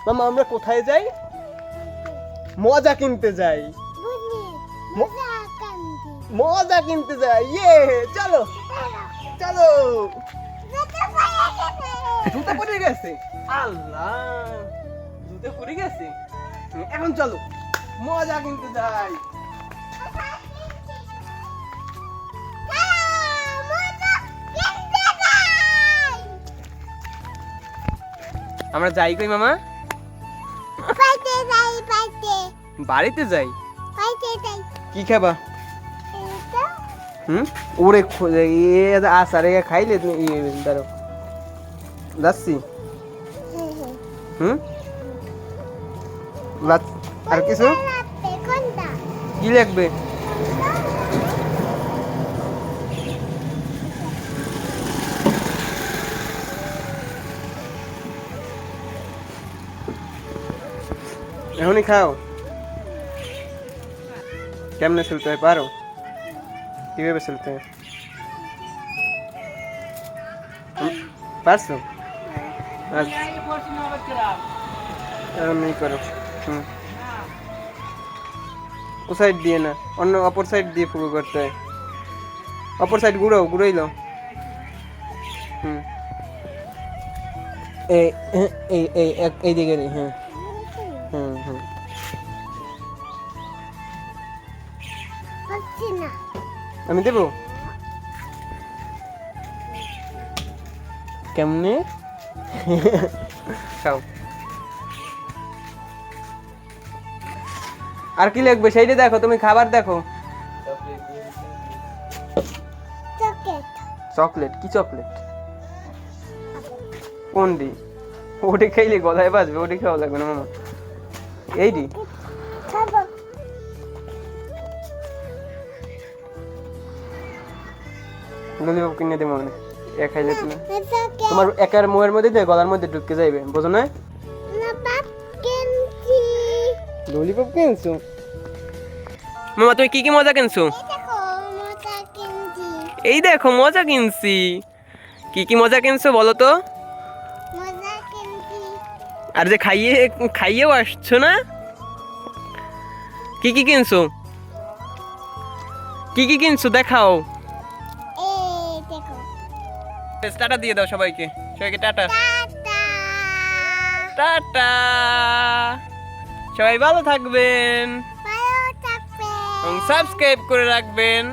মামা আমরা কোথায় যাই? মজা কিনতে যাই। মজা কিনতে যাই। ইয়ে চলো চলো। জুতা পড়ে গেছে। আল্লাহ, জুতা পড়ে গেছে। এখন চলো মজা কিনতে যাই। আমরা যাই কই মামা? বাড়িতে যাই। কি খাবা? ওরে আসারে খাইলে তুমি দাঁড়ো যাচ্ছি। আর কিছু কি লাগবে? এখনই খাও। কেমনে চলতে হয় পারো? কিভাবে চলতে হয় পারছো? এমনি করো। ও সাইড দিয়ে না, অন্য অপর সাইড দিয়ে ফুটো করতে হয়। অপর সাইড ঘুরাই লো। এই দিকে। হ্যাঁ আমি দেবো কেমনে? খাও। আর কি লাগবে সেইটা দেখো, তুমি খাবার দেখো। চকলেট? কি চকলেট? কোনটি? ওটি খাইলে গলায় বাজবে, ওটি খাওয়া লাগবে না মামা। এইটি ললিপপ কিনে দেবো মানে এক খাইলে তোমার একার মুখের মধ্যে দিয়ে গলার মধ্যে ঢুকে যাইবে, বোঝো না? ললিপপ কিনছো মামা? তুমি কি কি মজা কিনছো? এই দেখো মজা কিনছি। কি কি মজা কিনছো বলো তো? আর যে খাইয়েও আসছো না? কি কি কিনছো? কি কি কিনছো দেখাও। টাটা দিয়ে দাও সবাইকে। Tata tata. সবাই ভালো থাকবেন, সাবস্ক্রাইব করে রাখবেন।